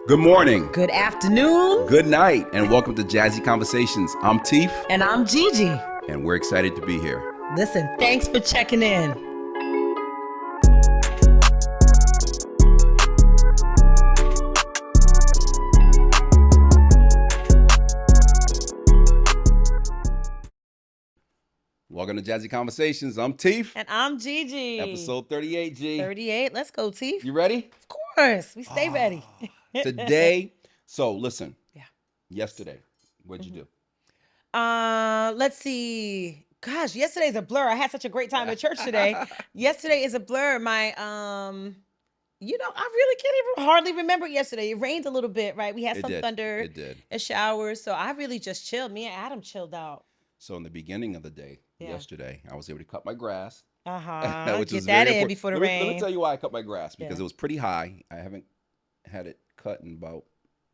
Good morning, Good afternoon. good night, and welcome to Jazzy Conversations. I'm Teef, And I'm Gigi. and we're excited to be here. Listen, thanks for checking in. Welcome to Jazzy Conversations. I'm Teef. And I'm Gigi. Episode 38, G. 38. Let's go, Teef. You ready? Of course. We stay ready. Today, so listen. Yeah. Yesterday, what'd you do? Let's see. Gosh, yesterday's a blur. I had such a great time at church today. Yesterday is a blur. My I really can't even hardly remember yesterday. It rained a little bit, right? We had It some did. thunder It did. and showers. So I really just chilled. Me and Adam chilled out. So in the beginning of the day, Yeah. yesterday, I was able to cut my grass. Which Which Get was that very in important. before the Let rain. me tell you why I cut my grass, because Yeah. it was pretty high. I haven't had it cut in about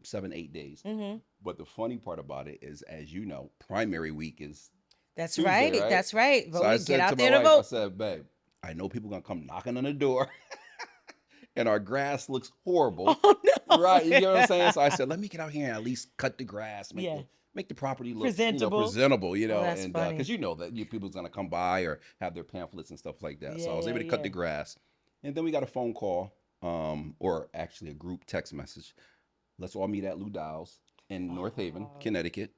7-8 days. Mm-hmm. But the funny part about it is, as you know, primary week is That's Tuesday, right. right? That's right. So I Vote. said Get to out my there to wife, I vote. said, babe, I know people gonna come knocking on the door and our grass looks horrible. Oh no! Right. You get what I'm saying? So I said, let me get out here and at least cut the grass, Yeah. make the property look Presentable. presentable, Oh, that's and funny. because you know that people's gonna come by or have their pamphlets and stuff like that. So I was able to cut the Yeah. grass. And then we got a phone call, or actually a group text message. Let's all meet at Lou Dow's in North Haven, Oh. Connecticut.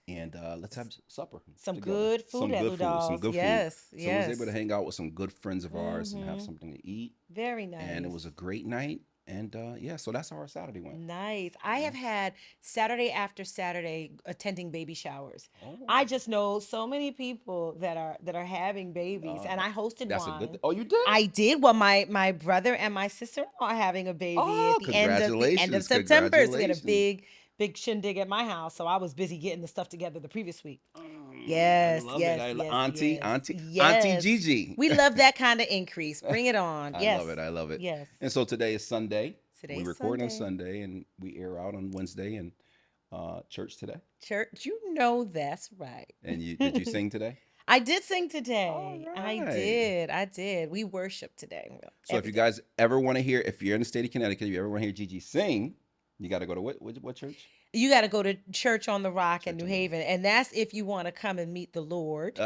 And let's have supper. Some together. good food Some at good Lou food. Some Dow's. good Yes, food. So I was able to yes. hang out with some good friends of ours and have Mhm. something to eat. Very nice. And it was a great night. And yeah, so that's how our Saturday went. Nice. I Yeah. have had Saturday after Saturday attending baby showers. Oh, I just know so many people that are having babies, and I hosted that's a good one. thing. Oh, you did? I did. Well, my brother and my sister-in-law are having a baby Oh, at the end of congratulations. September. So we had a Congratulations. big shindig at my house. So I was busy getting the stuff together the previous week. I Yes, love yes, it. yes, Auntie, yes, Auntie yes. Gigi. We love that kind of increase. Bring it on. I Yes, love it. I love it. yes. And so today is Sunday. We Today's record on Sunday. Sunday and we air out on Wednesday, and church today. Church, you know that's right. And did you sing today? I did sing All today. I right. did. I did. We worship today. So if Every you day. guys ever want to hear, if you're in the state of Connecticut, if you ever want to hear Gigi sing, you got to go to what church? You got to go to Church on the Rock in Church New on the Rock. Haven, and that's if you want to come and meet the Lord.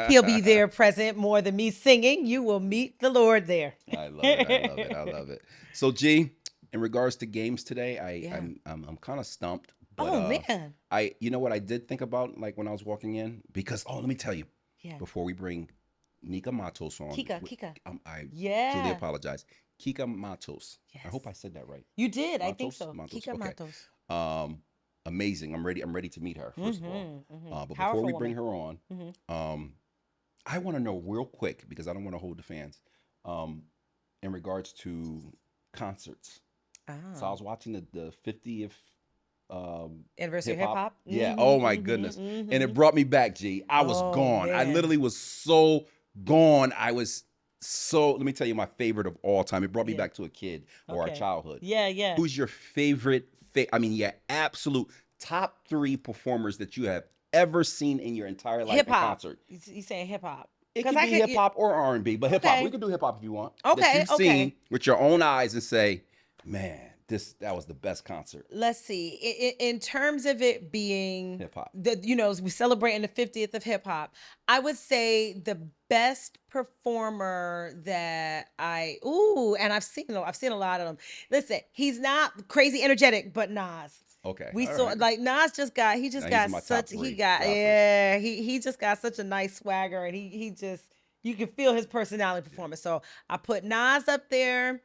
He'll be there present more than me singing. You will meet the Lord there. I love it. I love it. I love it. So G, in regards to games today, Yeah. I'm kind of stumped. But, Oh man. you know what I did think about, like when I was walking in, because let me tell you, Yeah. before we bring Nika Matos on, Kica, wh- Kica. I truly Yeah. apologize. Kica Matos. I Yes. hope I said that right. You did. I think Matos? so. Matos, Kica okay. Matos. Amazing. I'm ready to meet her, first of all. But before Powerful we bring woman. her on, I want to know real quick, because I don't want to hold the fans, in regards to concerts. So I was watching the 50th Anniversary of hip hop. hip hop. Yeah. Oh my goodness. And it brought me back, G. I was Oh, gone. I man. literally was so gone. I was so, let me tell you my favorite of all time. It brought me Yeah. back to a kid or our Okay. childhood. Yeah, yeah. Who's your favorite, your absolute top 3 performers that you have ever seen in your entire life Hip in hop. concert? You saying hip hop? It 'Cause could I be could- hip hop or R&B, but hip hop. Okay. We could do hip hop if you want. Okay, That you've okay. seen with your own eyes and say, man, that was the best concert. Let's see. In terms of it being Hip hop. we're celebrating the 50th of hip hop. I would say the best performer that and I've seen a lot of them. Listen, he's not crazy energetic, but Nas. Okay. We all saw right. like Nas just got Now, he's in got my top such 3 he got rappers. yeah he just got such a nice swagger, and he just, you can feel his personality performance. So I put Nas up there.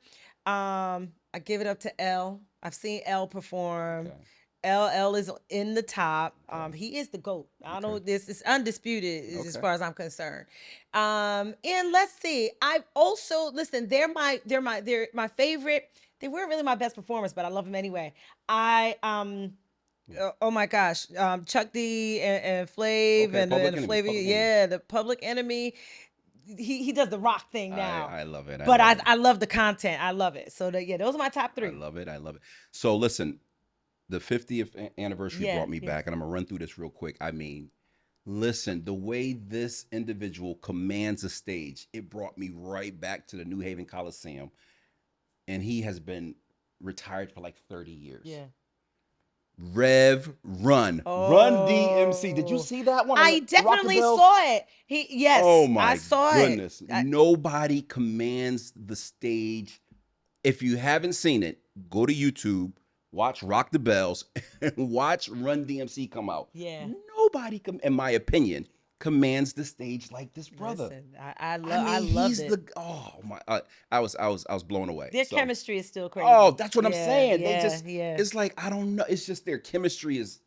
I give it up to L. I've seen L perform. Okay. L is in the top. Okay. He is the GOAT. I Okay. don't this is undisputed as Okay. far as I'm concerned. And let's see. I've also listen, they're my favorite. They weren't really my best performers, but I love them anyway. Oh my gosh, Chuck D and Flav Okay, and Public the Enemy, Flavor, Public Enemy. yeah, the Public Enemy. He does the rock thing now. I love it. But love it. I love the content. I love it. So those are my top 3. I love it. I love it. So listen, the 50th anniversary Yeah, brought me yeah. back, and I'm gonna run through this real quick. I mean, listen, the way this individual commands a stage, it brought me right back to the New Haven Coliseum, and he has been retired for like 30 years. Yeah. Rev Run DMC. Did you Oh, see that one on I the Rock the definitely Bells? saw it. Oh Yes, I my saw it. goodness. Nobody commands the stage. If you haven't seen it, go to YouTube, watch Rock the Bells, and watch Run DMC come out. Yeah. Nobody, in my opinion, commands the stage like this brother. Listen, I I love, I mean, loved he's it. the oh my! I was blown away. Their So, chemistry is still oh, crazy. that's what I'm Yeah, saying. They yeah, just, yeah, it's like I don't know. It's just their chemistry is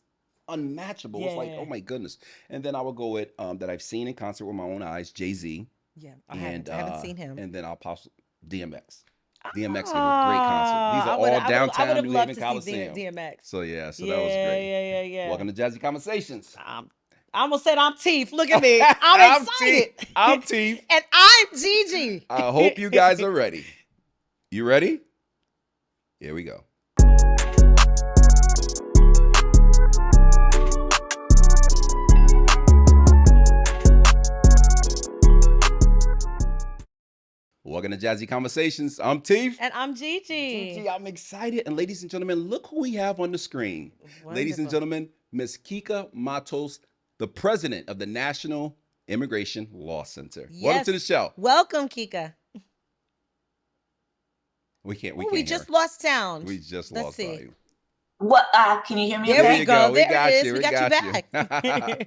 unmatchable. It's like, oh yeah, my goodness. And then I will go with that I've seen in concert with my own eyes, Jay-Z, yeah. and I haven't seen him. then I'll possibly DMX. DMX gave a great concert. These are Ah, all I would downtown have New loved Haven to see Coliseum. DMX. So yeah, so that was Yeah, great. yeah, yeah, yeah. Welcome to Jazzy Conversations. I almost said I'm Teeth. Look at me. I'm I'm T. excited. I'm T. And I'm Gigi. I hope you guys are ready. You ready? Here we go. Welcome to Jazzy Conversations. I'm Teef. And I'm Gigi. Gigi, I'm excited. And ladies and gentlemen, look who we have on the screen. Ladies and Wonderful. gentlemen, Miss Kica Matos, the president of the National Immigration Law Center. Welcome to the Yes. show. Welcome, Kica. We can't Oh, we hear. just lost sound. We just Let's lost see. volume. What? Can you hear me? There Okay. we go. We There got it is. you. We We got you got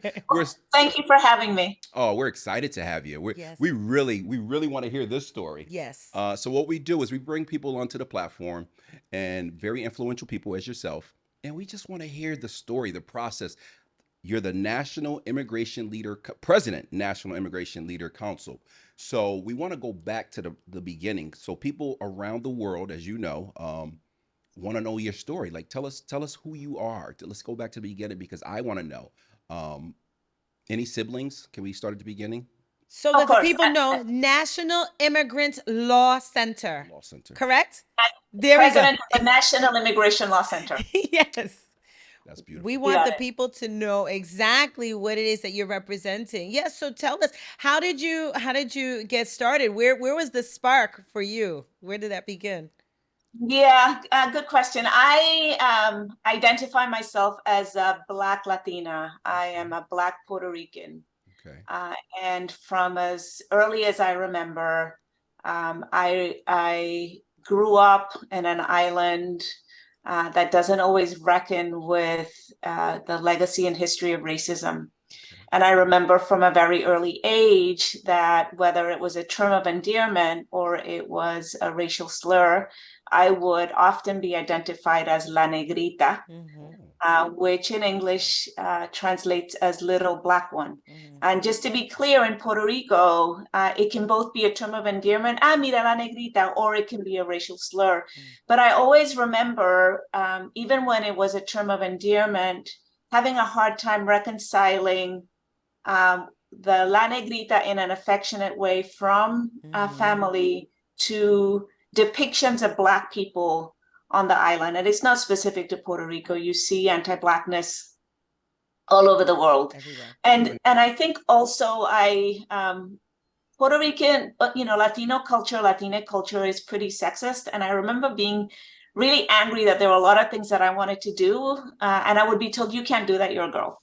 back. We're Thank you for having me. we're excited to have you. Yes. We really want to hear this story. Yes. So what we do is we bring people onto the platform, and very influential people as yourself, and we just want to hear the story, the process. You're the National Immigration Leader President, National Immigration Leader Council. So we want to go back to the beginning. So people around the world, as you know, want to know your story. Like tell us who you are. Let's go back to the beginning because I want to know. Any siblings? Can we start at the beginning? So Of that the course. people know, National Immigrant Law Center. Law Center. Correct? There President we of the National Immigration Law Center. go. Yes. That's beautiful. We You want got the it. people to know exactly what it is that you're representing. Yes, so tell us, how did you get started? Where was the spark for you? Where did that begin? Yeah, good question. I identify myself as a Black Latina. I am a Black Puerto Rican. Okay. And from as early as I remember, I grew up in an island that doesn't always reckon with the legacy and history of racism. And I remember from a very early age that whether it was a term of endearment or it was a racial slur, I would often be identified as La Negrita, which in English translates as little black one. And just to be clear, in Puerto Rico, it can both be a term of endearment, mira la negrita, or it can be a racial slur. But I always remember, even when it was a term of endearment, having a hard time reconciling the La Negrita in an affectionate way from family to depictions of Black people on the island. And it's not specific to Puerto Rico. You see anti-Blackness all over the world. Everywhere. And I think also Puerto Rican, Latino culture, Latina culture is pretty sexist. And I remember being really angry that there were a lot of things that I wanted to do. And I would be told, you can't do that, you're a girl.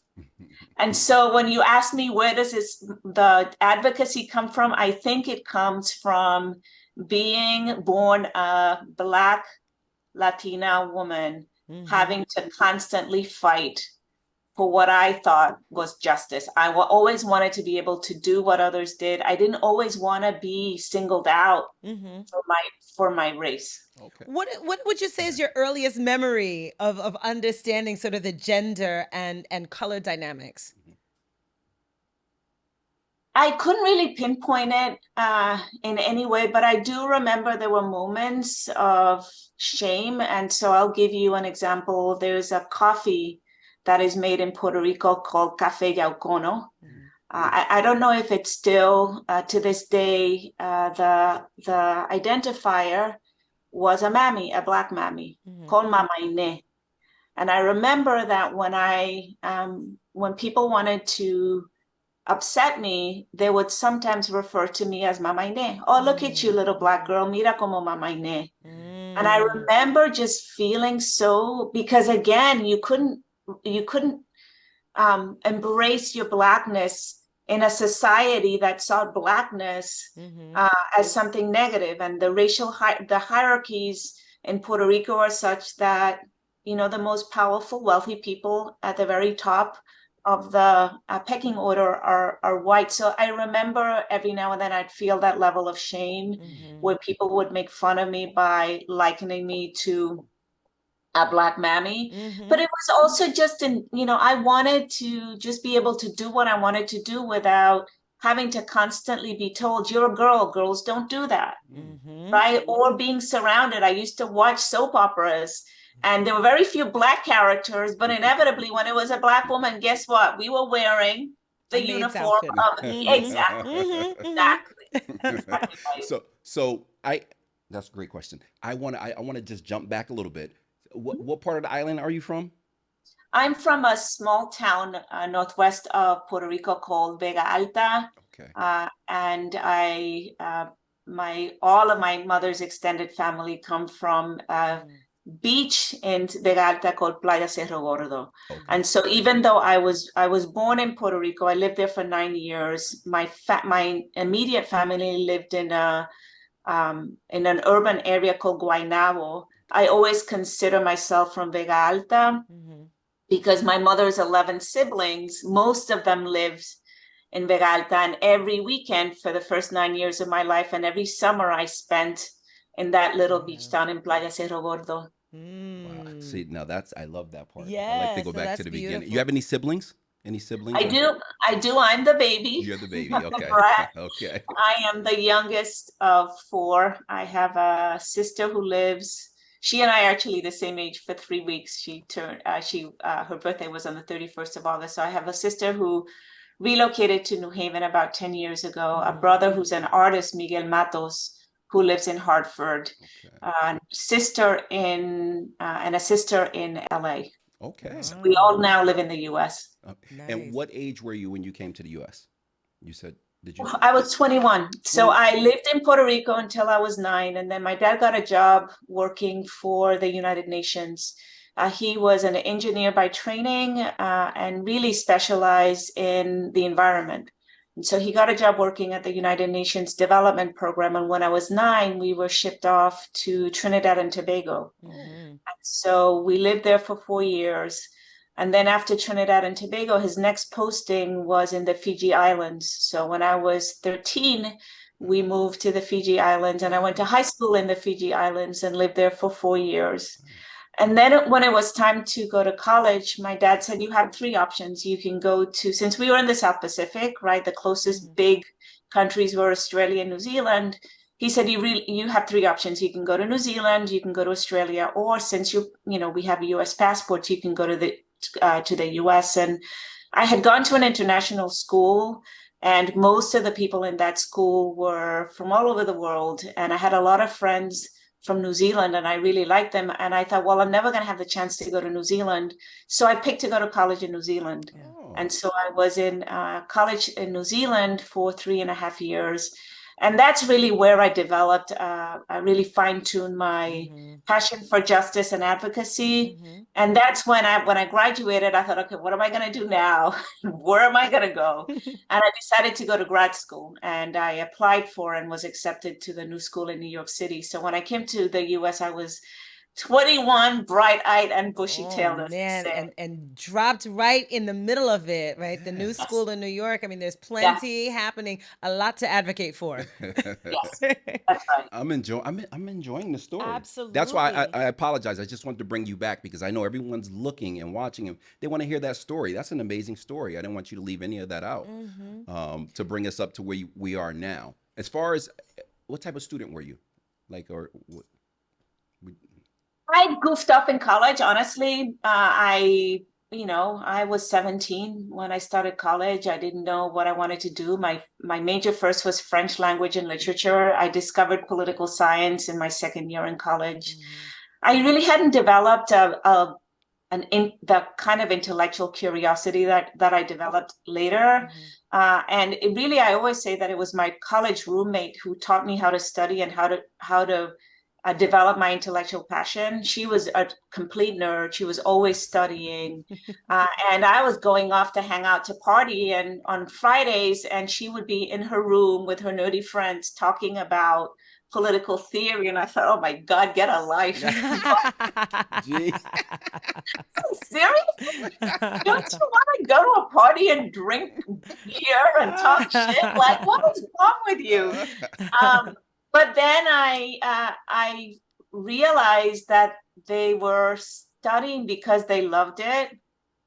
And so when you ask me where does the advocacy come from, I think it comes from being born a Black Latina woman, having to constantly fight for what I thought was justice. I always wanted to be able to do what others did. I didn't always want to be singled out for my race. Okay. What would you say is your earliest memory of understanding sort of the gender and color dynamics? I couldn't really pinpoint it in any way, but I do remember there were moments of shame. And so I'll give you an example. There's a coffee that is made in Puerto Rico called Café Yaucono. I don't know if it's still, to this day, the identifier was a mammy, a Black mammy, called Mama Ine. And I remember that when people wanted to upset me, they would sometimes refer to me as Mama Ine. Oh, look at you, little Black girl, mira como Mama Ine. And I remember just feeling so, because again, you couldn't embrace your Blackness in a society that saw Blackness as something negative. And the the hierarchies in Puerto Rico are such that, the most powerful, wealthy people at the very top of the pecking order are white. So I remember every now and then I'd feel that level of shame where people would make fun of me by likening me to a Black mammy. But it was also just I wanted to just be able to do what I wanted to do without having to constantly be told, you're a girl, girls don't do that. Right? Or being surrounded. I used to watch soap operas and there were very few Black characters, but inevitably when it was a Black woman, guess what? We were wearing the uniform of exactly. Right. So that's a great question. I want to just jump back a little bit. What part of the island are you from? I'm from a small town northwest of Puerto Rico called Vega Alta, Okay. and all of my mother's extended family come from a beach in Vega Alta called Playa Cerro Gordo. Okay. And so even though I was born in Puerto Rico, I lived there for 9 years. My immediate family lived in an urban area called Guaynabo. I always consider myself from Vega Alta because my mother's 11 siblings, most of them lived in Vega Alta. And every weekend for the first 9 years of my life and every summer I spent in that little beach town in Playa Cerro Gordo. Wow. See, now I love that part. I like to Yes, go so back that's to the beginning. You beautiful. have any siblings? Any siblings? I do. I'm the baby. You're the baby. Okay. Correct. Okay. I am the youngest of four. I have a sister who lives. She and I are actually the same age for 3 weeks. Her birthday was on the 31st of August. So I have a sister who relocated to New Haven about 10 years ago, a brother who's an artist, Miguel Matos, who lives in Hartford, sister and a sister in LA. Okay. So we all now live in the US. And what age were you when you came to the US? You said, did you say? I was 21. So I lived in Puerto Rico until I was 9. And then my dad got a job working for the United Nations. He was an engineer by training and really specialized in the environment. And so he got a job working at the United Nations Development Program. And when I was 9, we were shipped off to Trinidad and Tobago. And so we lived there for 4 years. And then after Trinidad and Tobago, his next posting was in the Fiji Islands. So when I was 13, we moved to the Fiji Islands and I went to high school in the Fiji Islands and lived there for 4 years. And then when it was time to go to college, my dad said, you have 3 options. You can go to, since we were in the South Pacific, right? The closest big countries were Australia and New Zealand. He said, you have 3 options. You can go to New Zealand, you can go to Australia, or since we have a US passport, you can go to the US. And I had gone to an international school and most of the people in that school were from all over the world. And I had a lot of friends from New Zealand and I really liked them. And I thought, well, I'm never going to have the chance to go to New Zealand. So I picked to go to college in New Zealand. And so I was in college in New Zealand for 3.5 years. And that's really where I developed, I really fine-tuned my passion for justice and advocacy. And that's when I graduated, I thought, okay, what am I going to do now? Where am I going to go? And I decided to go to grad school. And I applied for and was accepted to the New School in New York City. So when I came to the US, I was 21, bright-eyed and bushy-tailed. Man, and dropped right in the middle of it, right? The New School in New York. I mean, there's plenty happening, a lot to advocate for. Yes, that's right. I'm enjoying the story. Absolutely. That's why I apologize. I just wanted to bring you back because I know everyone's looking and watching and they want to hear that story. That's an amazing story. I didn't want you to leave any of that out to bring us up to where we are now. As far as what type of student were you? I goofed off in college, honestly. I was 17 when I started college. I didn't know what I wanted to do. My major first was French language and literature. I discovered political science in my second year in college. I really hadn't developed the kind of intellectual curiosity that I developed later. And I always say that it was my college roommate who taught me how to study and how to develop my intellectual passion. She was a complete nerd. She was always studying. And I was going off to hang out to party and on Fridays, and she would be in her room with her nerdy friends talking about political theory. And I thought, oh my God, get a life. Gee. Seriously? Don't you want to go to a party and drink beer and talk shit? Like, what is wrong with you? But then I realized that they were studying because they loved it,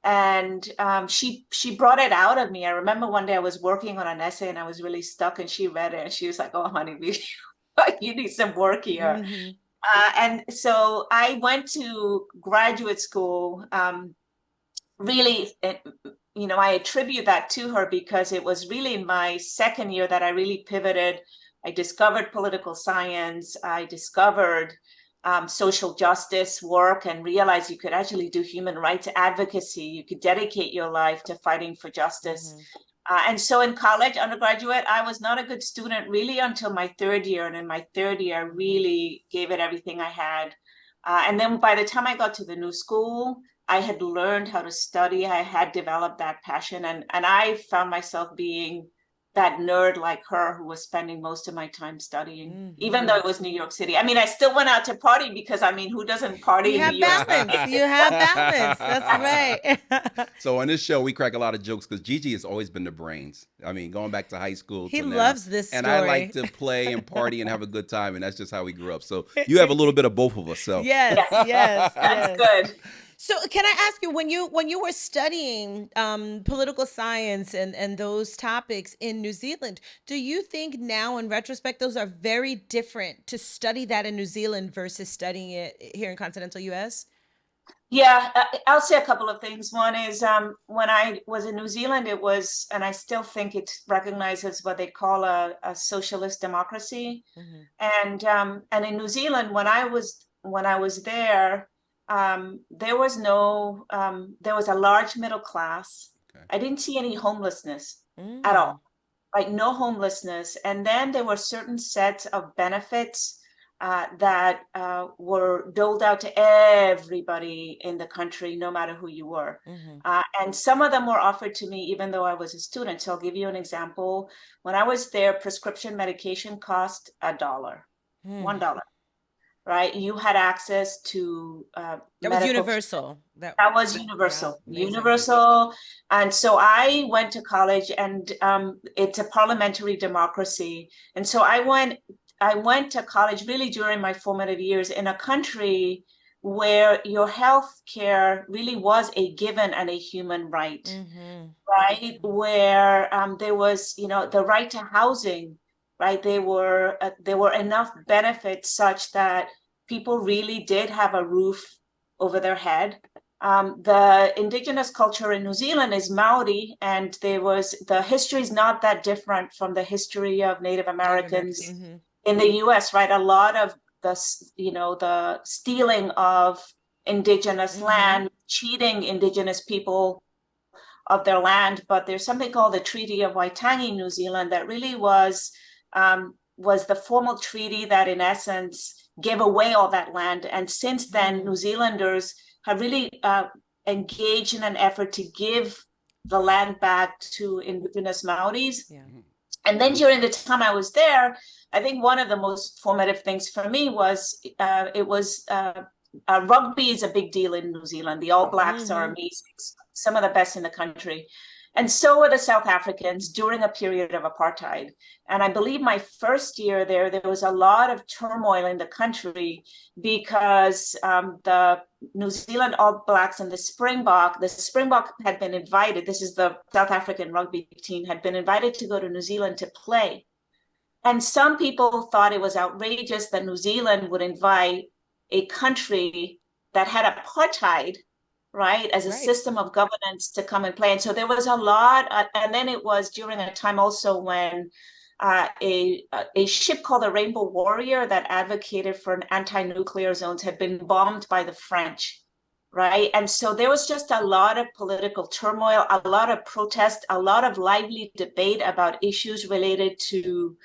and she brought it out of me. I remember one day I was working on an essay and I was really stuck, and she read it and she was like, "Oh, honey, you need some work here." Mhm. And so I went to graduate school. Really, I attribute that to her because it was really my second year that I really pivoted. I discovered political science. I discovered social justice work and realized you could actually do human rights advocacy. You could dedicate your life to fighting for justice. And so in college, undergraduate, I was not a good student really until my third year. And in my third year, I really gave it everything I had. And then by the time I got to the new school, I had learned how to study. I had developed that passion. And I found myself being that nerd like her who was spending most of my time studying, even though it was New York City. I mean, I still went out to party because, I mean, who doesn't party You in New have York balance. City? You have balance. That's right. So on this show, we crack a lot of jokes because Gigi has always been the brains. I mean, going back to high school He to now. loves this And I like story. to play and party and have a good time, and that's just how we grew up. So you have a little bit of both of us. So Yes, yes, That's yes. good. So can I ask you, when you were studying political science and those topics in New Zealand, do you think now in retrospect those are very different to study that in New Zealand versus studying it here in continental US? Yeah, I'll say a couple of things. One is when I was in New Zealand, it was, and I still think it's recognized as what they call a socialist democracy. Mhm. And in New Zealand, when I was there, there was a large middle class. okay. I didn't see any homelessness at Mm. all, like no homelessness. And then there were certain sets of benefits that were doled out to everybody in the country, no matter who you were. Mhm. And some of them were offered to me even though I was a student. So I'll give you an example. When I was there, prescription medication cost $1, Mm. $1, right? You had access to That was medical. universal. That was Yeah, universal, amazing. universal. And so I went to college, and it's a parliamentary democracy. And so I went to college really during my formative years in a country where your health care really was a given and a human right, Mhm. right? Where there was, the right to housing, right? There were enough benefits such that people really did have a roof over their head. The indigenous culture in New Zealand is Maori, and the history is not that different from the history of Native Americans Mhm. in the US, right? A lot of the stealing of indigenous land, cheating indigenous people of their land. But there's something called the Treaty of Waitangi, New Zealand, that really was the formal treaty that, in essence, gave away all that land. And since then, New Zealanders have really engaged in an effort to give the land back to indigenous Maoris. Yeah. And then during the time I was there, I think one of the most formative things for me was rugby is a big deal in New Zealand. The All Blacks are amazing, some of the best in the country. And so were the South Africans during a period of apartheid. And I believe my first year there was a lot of turmoil in the country because the New Zealand All Blacks and the Springbok had been invited. This is the South African rugby team, had been invited to go to New Zealand to play. And some people thought it was outrageous that New Zealand would invite a country that had apartheid, right, as a system of governance to come and play. And so there was a lot. And then it was during a time also when a ship called the Rainbow Warrior that advocated for an anti-nuclear zones had been bombed by the French, right? And so there was just a lot of political turmoil, a lot of protest, a lot of lively debate about issues related to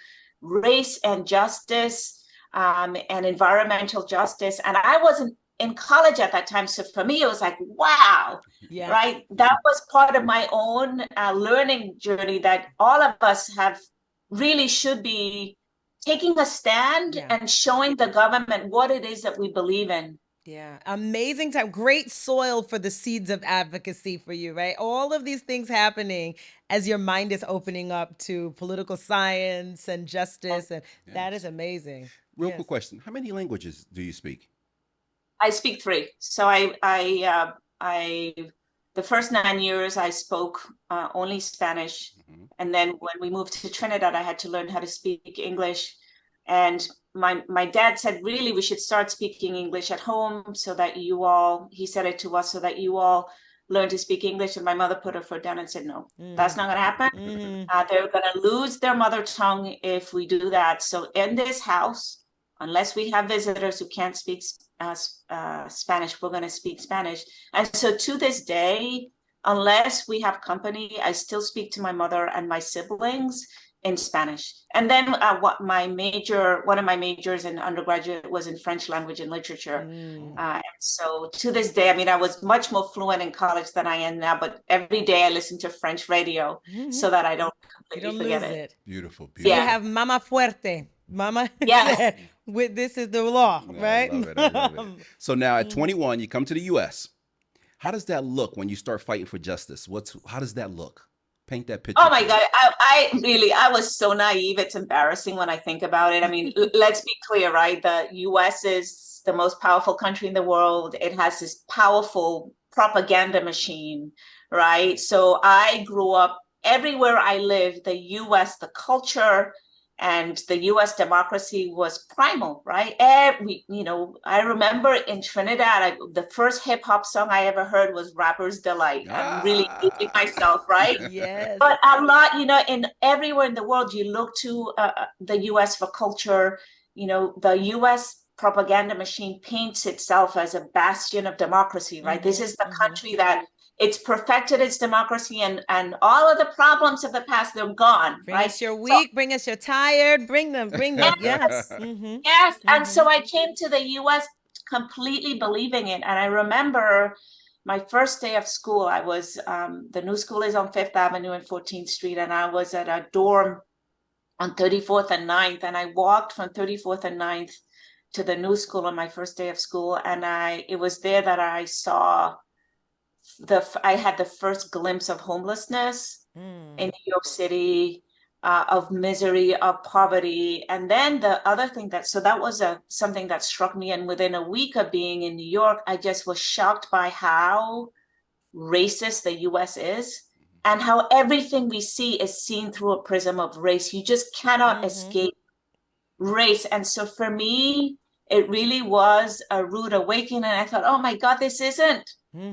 race and justice. and environmental justice. And I wasn't in college at that time. So for me, it was like, wow, Yeah. right? That was part of my own learning journey that all of us have really should be taking a stand Yeah. and showing the government what it is that we believe in. Yeah, amazing time. Great soil for the seeds of advocacy for you, right? All of these things happening as your mind is opening up to political science and justice, and that is Yes. amazing. Real Yes. quick question: how many languages do you speak? I speak three. So I the first 9 years I spoke only Spanish, Mhm. and then when we moved to Trinidad, I had to learn how to speak English. And my dad said, really, we should start speaking English at home so that you all. He said it to us so that you all learn to speak English. And my mother put her foot down and said, no, that's not going to happen. They're going to lose their mother tongue if we do that. So in this house, unless we have visitors who can't speak Spanish, we're going to speak Spanish. And so to this day, unless we have company, I still speak to my mother and my siblings in Spanish. And then one of my majors in undergraduate was in French language and literature. And so to this day, I mean, I was much more fluent in college than I am now, but every day I listen to French radio so that I don't completely forget it. Beautiful, So you Yeah. have Mama Fuerte. Mama Yes. said, with this is the law, No, right? I love it. I love it. So now at 21, you come to the U.S. How does that look when you start fighting for justice? How does that look? Paint that picture. Oh my God. I was so naive. It's embarrassing when I think about it. I mean, let's be clear, right? The US is the most powerful country in the world. It has this powerful propaganda machine, right? So I grew up everywhere I lived, the US, the culture and the US democracy was primal, right? I remember in Trinidad, the first hip hop song I ever heard was Rapper's Delight. I'm really dating myself, right? Yes. But a lot, in everywhere in the world, you look to the US for culture. The US propaganda machine paints itself as a bastion of democracy, right? This is the country that it's perfected its democracy, and all of the problems of the past, they're gone, Bring right? us your So, weak, bring us your tired, bring them, yes. yes. And so I came to the US completely believing it. And I remember my first day of school, I was, the new school is on Fifth Avenue and 14th Street, and I was at a dorm on 34th and 9th. And I walked from 34th and 9th to the new school on my first day of school. And it was there that I saw I had the first glimpse of homelessness in New York City, of misery, of poverty. And then the other thing that was something that struck me. And within a week of being in New York, I just was shocked by how racist the US is and how everything we see is seen through a prism of race. You just cannot escape race. And so for me, it really was a rude awakening. And I thought, oh my God, this isn't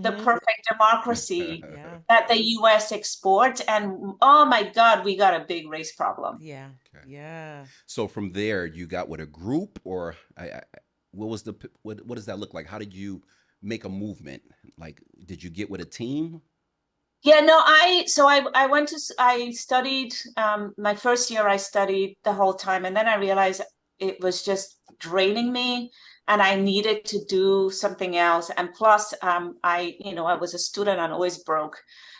the perfect democracy that the US exports. And oh my God, we got a big race problem. Yeah. Okay. Yeah. So from there, you got with a group, or what does that look like? How did you make a movement? Like, did you get with a team? Yeah, no, I studied, my first year I studied the whole time, and then I realized it was just draining me and I needed to do something else. And plus, I was a student and always broke.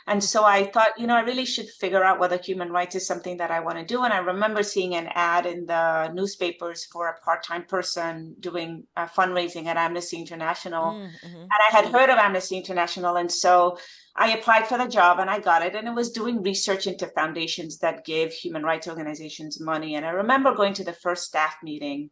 And so I thought, I really should figure out whether human rights is something that I want to do. And I remember seeing an ad in the newspapers for a part-time person doing fundraising at Amnesty International. And I had heard of Amnesty International. And so I applied for the job and I got it. And it was doing research into foundations that give human rights organizations money. And I remember going to the first staff meeting,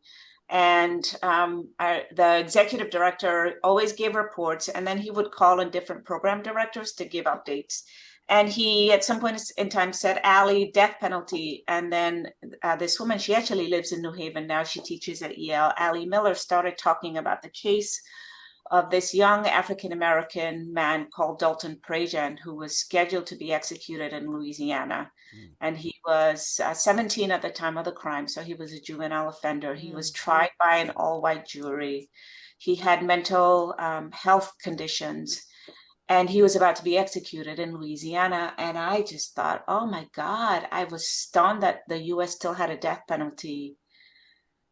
and the executive director always gave reports, and then he would call on different program directors to give updates. And he, at some point in time, said, "Ali, death penalty." And then this woman, she actually lives in New Haven now. She teaches at Yale. Ali Miller started talking about the case of this young African-American man called Dalton Prejean, who was scheduled to be executed in Louisiana. And he was 17 at the time of the crime, so he was a juvenile offender. He was tried by an all-white jury. He had mental health conditions, and he was about to be executed in Louisiana. And I just thought, oh my God, I was stunned that the US still had a death penalty.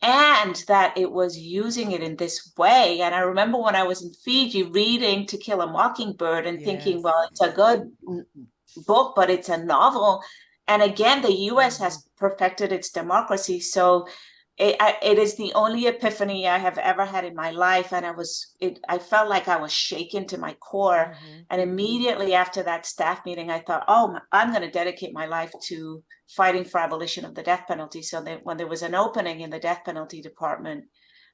and that it was using it in this way. And I remember when I was in Fiji reading To Kill a Mockingbird and thinking, Yes. well, it's a good book, but it's a novel. And again, the US has perfected its democracy. So it is the only epiphany I have ever had in my life. And I felt like I was shaken to my core. And immediately after that staff meeting, I thought, oh, I'm going to dedicate my life to fighting for abolition of the death penalty. So that when there was an opening in the death penalty department,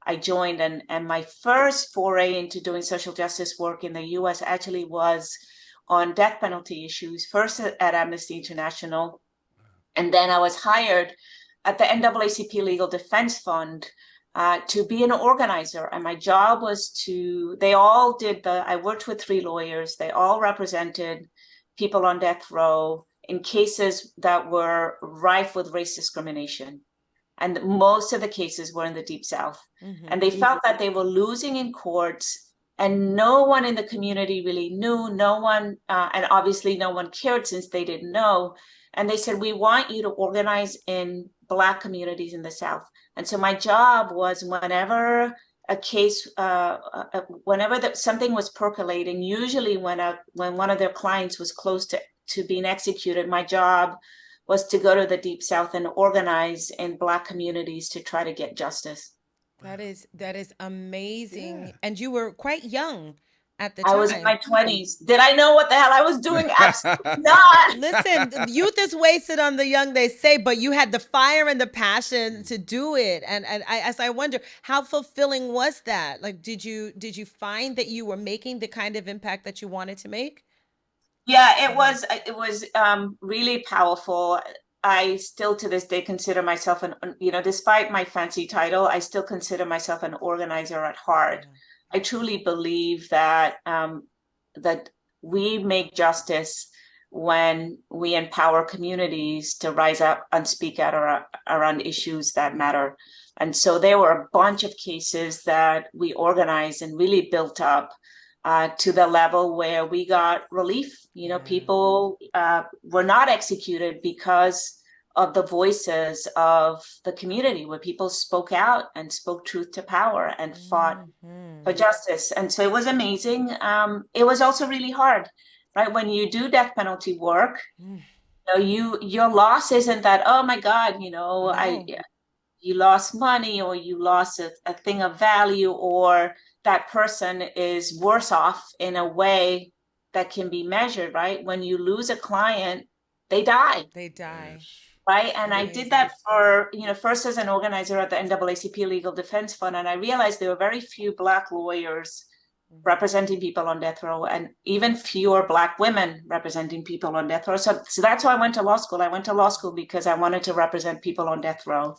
I joined. And my first foray into doing social justice work in the US actually was on death penalty issues, first at Amnesty International. And then I was hired at the NAACP Legal Defense Fund to be an organizer. And my job was I worked with 3 lawyers. They all represented people on death row in cases that were rife with race discrimination. And most of the cases were in the Deep South. And they felt that they were losing in courts, and no one in the community really knew, and obviously no one cared since they didn't know. And they said, we want you to organize in Black communities in the South. And so my job was whenever a case, something was percolating, usually when one of their clients was close to being executed, my job was to go to the Deep South and organize in Black communities to try to get justice. That is amazing. Yeah. And you were quite young at the I time. was in my 20s. Did I know what the hell I was doing? Absolutely not. Listen, youth is wasted on the young, they say, but you had the fire and the passion to do it. And I wonder, how fulfilling was that? Like, did you find that you were making the kind of impact that you wanted to make? Yeah, it was really powerful. I still to this day consider myself despite my fancy title, I still consider myself an organizer at heart. I truly believe that that we make justice when we empower communities to rise up and speak out around issues that matter. And so there were a bunch of cases that we organized and really built up to the level where we got relief. People were not executed because of the voices of the community, where people spoke out and spoke truth to power and fought for justice. And so it was amazing. It was also really hard, right? When you do death penalty work, your loss isn't that, oh my God, you lost money, or you lost a thing of value, or that person is worse off in a way that can be measured, right? When you lose a client, they die. They die. Right. And I did that for, first as an organizer at the NAACP Legal Defense Fund. And I realized there were very few Black lawyers representing people on death row, and even fewer Black women representing people on death row. So that's why I went to law school. I went to law school because I wanted to represent people on death row.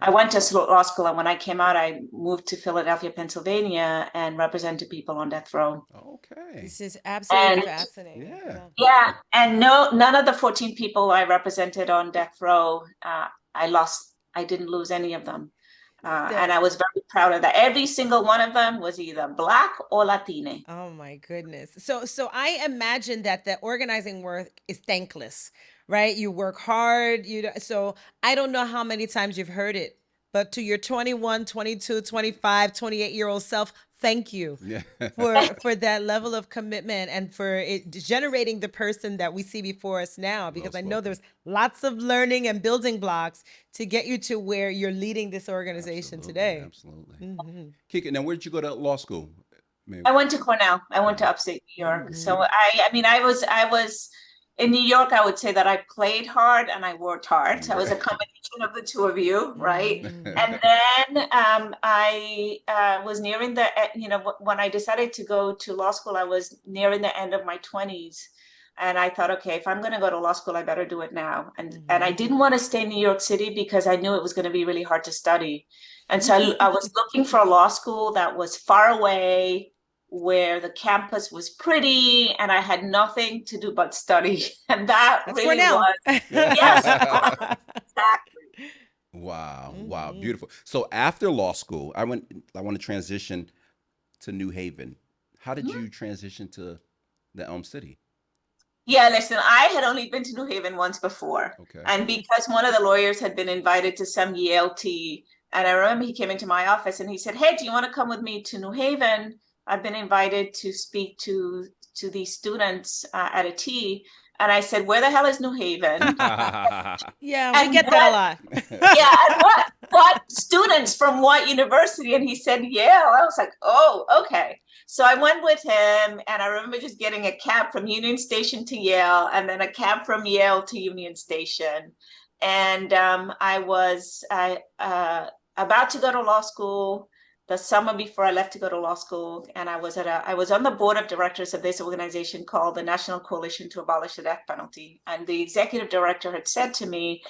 I went to law school, and when I came out, I moved to Philadelphia, Pennsylvania, and represented people on death row. Okay. This is absolutely fascinating. Yeah. And none of the 14 people I represented on death row, I didn't lose any of them. And I was very proud of that. Every single one of them was either Black or Latine. Oh my goodness. So I imagine that the organizing work is thankless, right? You work hard. So I don't know how many times you've heard it, but to your 21, 22, 25, 28-year-old self, thank you for that level of commitment and for it generating the person that we see before us now, because I know there's lots of learning and building blocks to get you to where you're leading this organization today. Absolutely. Kica, now where did you go to law school? I went to Cornell. I went to upstate New York. So I was in New York. I would say that I played hard and I worked hard. So I was a combination of the two of you, right? And then I was nearing when I decided to go to law school, I was nearing the end of my 20s. And I thought, okay, if I'm going to go to law school, I better do it now. And I didn't want to stay in New York City because I knew it was going to be really hard to study. And so I was looking for a law school that was far away, where the campus was pretty, and I had nothing to do but study. And that's really Cornell. Was. Yes. Exactly. Wow. Wow. Beautiful. So after law school, I want to transition to New Haven. How did you transition to the Elm City? Yeah, listen, I had only been to New Haven once before. Okay. And because one of the lawyers had been invited to some Yale tea, And I remember he came into my office and he said, "Hey, do you want to come with me to New Haven? I've been invited to speak to these students at a tea." And I said, "Where the hell is New Haven? Yeah, we And get that a lot. yeah, and what students from what university?" And he said, "Yale." I was like, "Oh, okay." So I went with him, and I remember just getting a cab from Union Station to Yale, and then a cab from Yale to Union Station. And I was about to go to law school the summer before I left to go to law school, and I was on the board of directors of this organization called the National Coalition to Abolish the Death Penalty. And the executive director had said to me,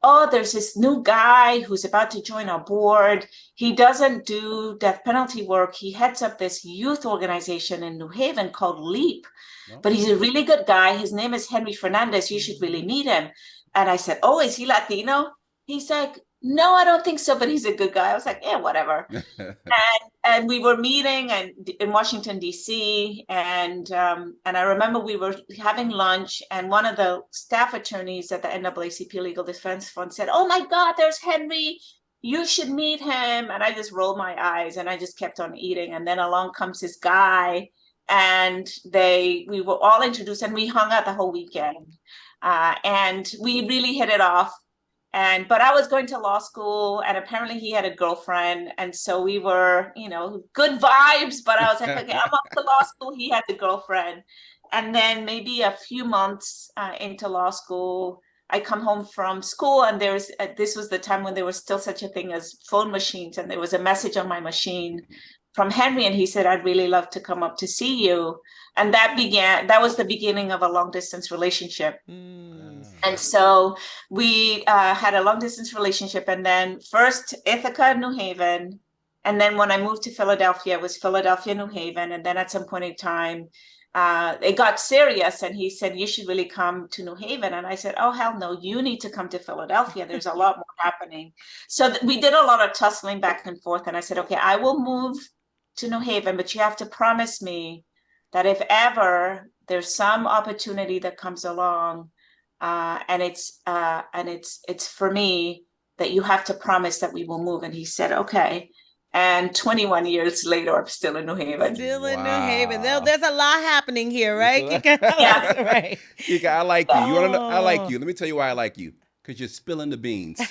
"Oh, there's this new guy who's about to join our board. He doesn't do death penalty work. He heads up this youth organization in New Haven called LEAP, but he's a really good guy. His name is Henry Fernandez. You should really meet him." And I said, "Oh, is he Latino?" He's like, "No, I don't think so, but he's a good guy." I was like, "Yeah, whatever." And we were meeting in Washington D.C. And I remember we were having lunch, and one of the staff attorneys at the NAACP Legal Defense Fund said, "Oh my God, there's Henry. You should meet him." And I just rolled my eyes and I just kept on eating. And then along comes this guy, and we were all introduced, and we hung out the whole weekend, and we really hit it off. But I was going to law school, and apparently he had a girlfriend, and so we were, good vibes. But I was like, okay, I'm up to law school. He had a girlfriend, and then maybe a few months into law school, I come home from school, and this was the time when there was still such a thing as phone machines, and there was a message on my machine from Henry, and he said, "I'd really love to come up to see you." And that was the beginning of a long distance relationship. And so we had a long distance relationship, and then first Ithaca and New Haven. And then when I moved to Philadelphia, it was Philadelphia, New Haven. And then at some point in time, it got serious, and he said, "You should really come to New Haven." And I said, "Oh, hell no, you need to come to Philadelphia. There's a lot more happening." So we did a lot of tussling back and forth. And I said, "Okay, I will move to New Haven, but you have to promise me that if ever there's some opportunity that comes along, and it's for me, that you have to promise that we will move." And he said, "Okay." And 21 years later, I'm still in New Haven. Still in New Haven. There's a lot happening here, right? Yeah. That's right. Kica, I like you. You want to know? I like Oh. you. Let me tell you why I like you. Because you're spilling the beans to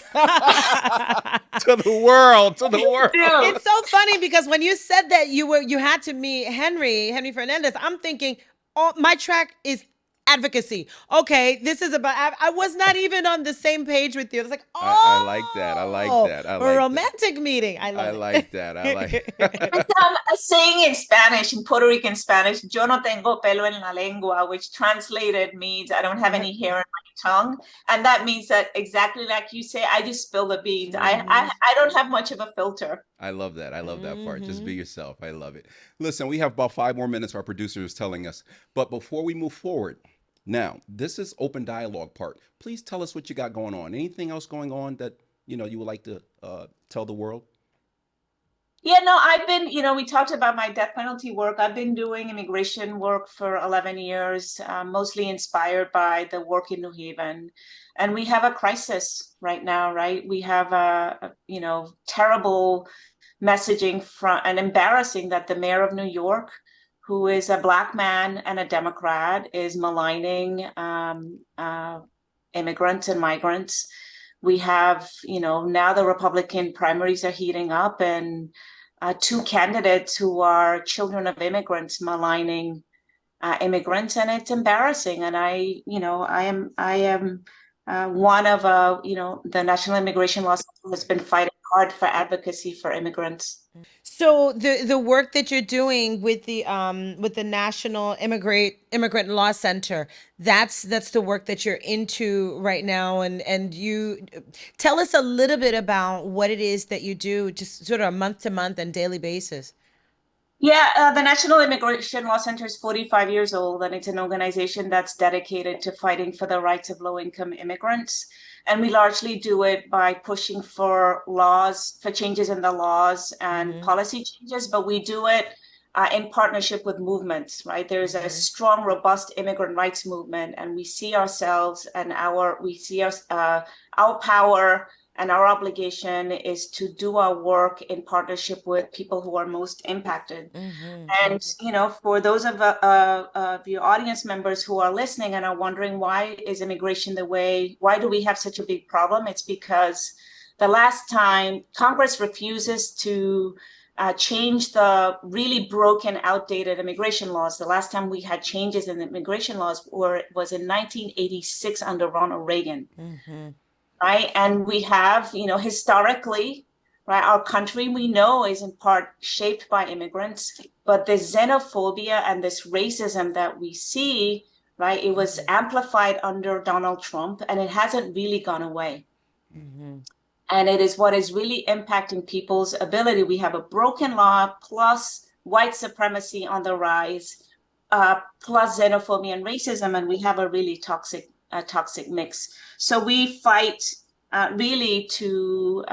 the world, to the world. It's so funny because when you said that you had to meet Henry Fernandez, I'm thinking, oh, my track is advocacy. Okay, this is about. I was not even on the same page with you. It's like, oh, I like that. I like that. I a like romantic meeting. I love I it. like that. I like And so I'm saying in Spanish, in Puerto Rican Spanish, "Yo no tengo pelo en la lengua," which translated means I don't have any hair in my tongue. And that means that, exactly like you say, I just spill the beans. I don't have much of a filter. I love that. I love that part. Just be yourself. I love it. Listen, we have about 5 more minutes, our producer is telling us. But before we move forward, now, this is open dialogue part. Please tell us what you got going on. Anything else going on that, you would like to tell the world? Yeah, no, I've been, we talked about my death penalty work. I've been doing immigration work for 11 years, mostly inspired by the work in New Haven. And we have a crisis right now, right? We have terrible messaging and embarrassing that the mayor of New York, who is a Black man and a Democrat, is maligning immigrants and migrants. We have, now the Republican primaries are heating up, and 2 candidates who are children of immigrants maligning immigrants, and it's embarrassing. And I am one of the National Immigration Law Center has been fighting hard for advocacy for immigrants. So the work that you're doing with the National Immigrant Law Center, that's the work that you're into right now, and you tell us a little bit about what it is that you do, just sort of month to month and daily basis. Yeah, the National Immigration Law Center is 45 years old, and it's an organization that's dedicated to fighting for the rights of low-income immigrants. And we largely do it by pushing for changes in the laws and policy changes, but we do it in partnership with movements, right? There's a strong, robust immigrant rights movement, and we see ourselves and our power And our obligation is to do our work in partnership with people who are most impacted. And, for those of your audience members who are listening and are wondering, why is immigration why do we have such a big problem? It's because the last time Congress refuses to change the really broken, outdated immigration laws. The last time we had changes in the immigration laws was in 1986 under Ronald Reagan. Right. And we have, historically, right, our country, we know, is in part shaped by immigrants, but the xenophobia and this racism that we see, right, it was amplified under Donald Trump, and it hasn't really gone away. And it is what is really impacting people's ability. We have a broken law plus white supremacy on the rise, plus xenophobia and racism, and we have a really toxic mix. So we fight really to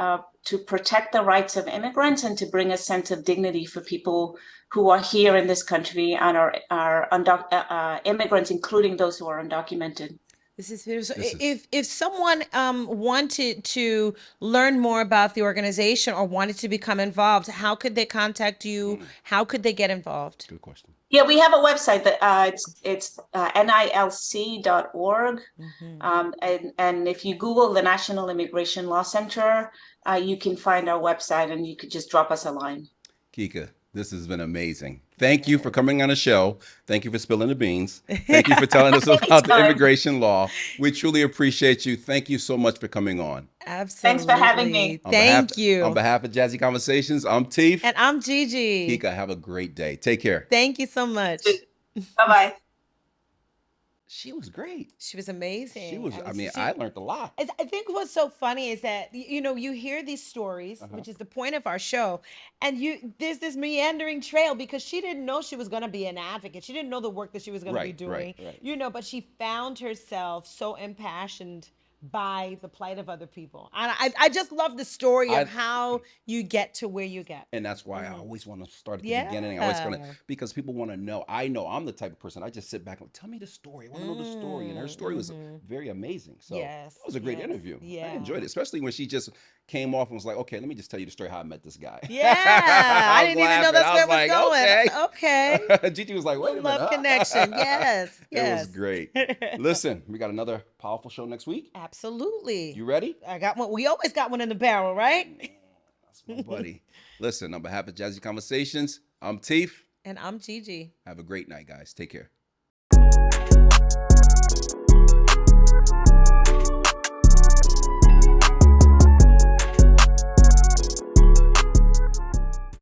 protect the rights of immigrants and to bring a sense of dignity for people who are here in this country and are immigrants, including those who are undocumented. This is beautiful. If someone wanted to learn more about the organization or wanted to become involved, how could they contact you? How could they get involved? Good question. Yeah, we have a website that it's NILC.org. And if you Google the National Immigration Law Center, you can find our website, and you could just drop us a line. Kica, this has been amazing. Thank you for coming on the show. Thank you for spilling the beans. Thank you for telling us about the immigration law. We truly appreciate you. Thank you so much for coming on. Absolutely. Thanks for having me. Thank you. On behalf of Jazzy Conversations, I'm Teef. And I'm Gigi. Kica, have a great day. Take care. Thank you so much. Bye-bye. She was great. She was amazing. She was, I learned a lot. I think what's so funny is that, you hear these stories, which is the point of our show, and there's this meandering trail, because she didn't know she was going to be an advocate. She didn't know the work that she was going to be doing, right. But she found herself so impassioned by the plight of other people. And I just love the story of how you get to where you get. And that's why I always want to start at the beginning. Because people want to know. I know I'm the type of person, I just sit back and tell me the story. I want to know the story. And her story was very amazing. So it was a great interview. Yeah. I enjoyed it, especially when she just came off and was like, okay, let me just tell you the story how I met this guy. Yeah. I didn't even know that's where it was going. Okay. Gigi was like, wait a minute. Love connection. Yes. It was great. Listen, we got another powerful show next week. Absolutely. You ready? I got one. We always got one in the barrel, right? That's my buddy. Listen, on behalf of Jazzy Conversations, I'm Teef. And I'm Gigi. Have a great night, guys. Take care.